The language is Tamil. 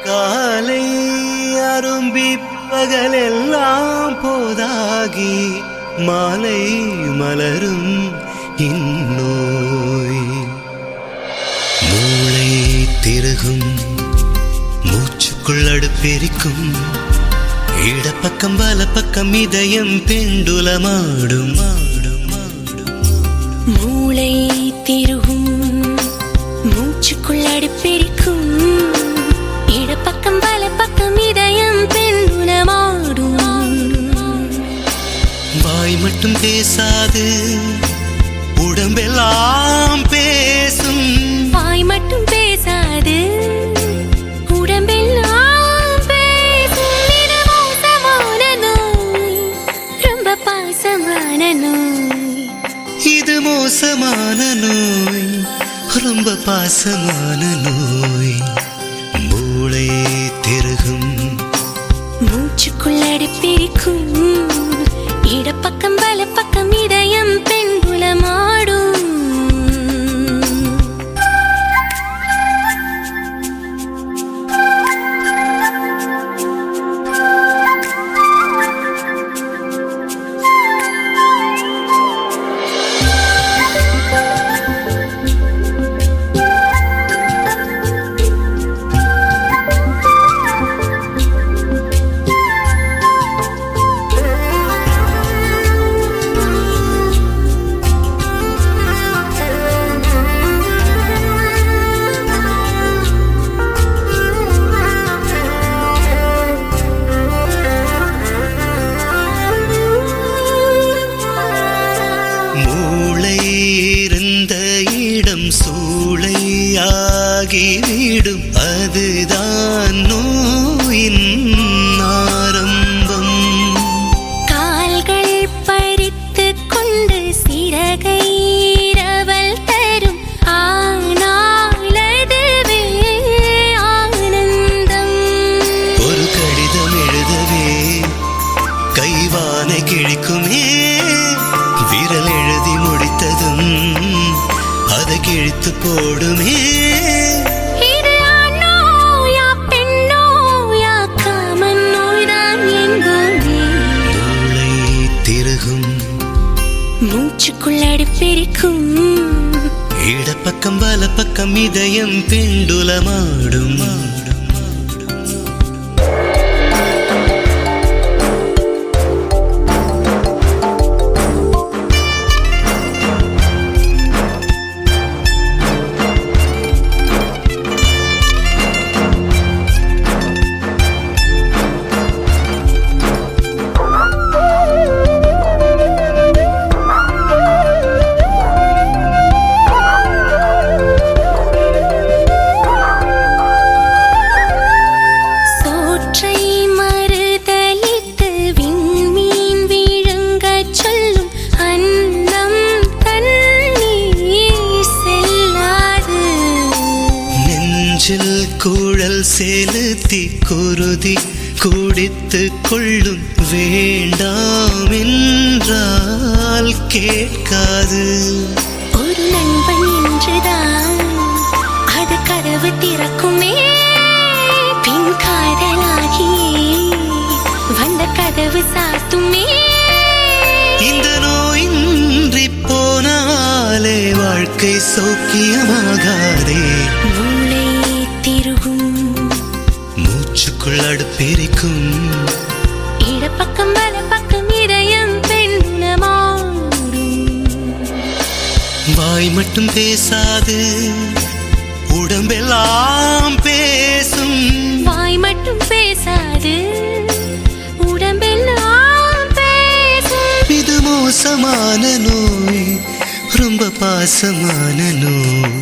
காலை அரும்பி பகலெல்லாம் போதாகி மாலை மலரும் இந்நோய். மூளை திருகும் மூச்சுக்குள் அடுப்பெரிக்கும் இடப்பக்கம் வலப்பக்கம் இதயம் பெண்டுலமாடும். மூளை திருகும் மூச்சுக்குள் அடுப்பெரிக்கும் இடப்பக்கம் வலப்பக்கம் இதயம் பெண்டுலமாடும். வாய் மட்டும் பேசாது உடம்பெல்லாம் பேசும். வாய் மட்டும் பேசாது உடம்பெல்லாம் பேசும். இது மோசமான நோய், ரொம்ப பாசமான நோய். இது மோசமான நோய், ரொம்ப பாசமான நோய். மூளை திருகும் மூச்சுக்குள் அடுப்பெரிக்கும் இடப்பக்கம் வலப்பக்கம் இதயம் பெண்டுலமாடும். சூளையாகிவிடும் அதுதான் நோயின் ஆரம்பம். கால்கள் பறித்து கொண்டு சிறகை இரவல் தரும், ஆனால் அதுவே ஆனந்தம். ஒரு கடிதம் எழுதவே கைவானை கிழிக்குமே, விரல் எழுதி முடித்ததும் அதை கிழித்து போடுமே. இது ஆணோயா பெண்ணோயா காமன் நோய்தான் எங்குமே. மூளை திருகும் மூச்சுக்குள் அடுப்பெரிக்கும் இடப்பக்கம் வலப்பக்கம் இதயம் பெண்டுலமாடும். குழல் செலுத்தி குருதி குடித்து கொள்ளும், வேண்டாம் என்றால் கேட்காது. ஒரு நண்பன் என்றுதான் அது கதவு திறக்குமே, பின் காதலாகியே வந்த கதவு சாத்துமே. இந்த நோயின்றி போனாலே வாழ்க்கை சௌக்கியமாகாதே. மூளை திருகும் மூச்சுக்குள் அடுப்பெரிக்கும் இடப்பக்கம் வலப்பக்கம் இதயம் பெண்டுலமாடும். வாய் மட்டும் பேசாது உடம்பெல்லாம் பேசும். வாய் மட்டும் பேசாது உடம்பெல்லாம் பேசும். இது மோசமான நோய், ரொம்ப பாசமான நோய்.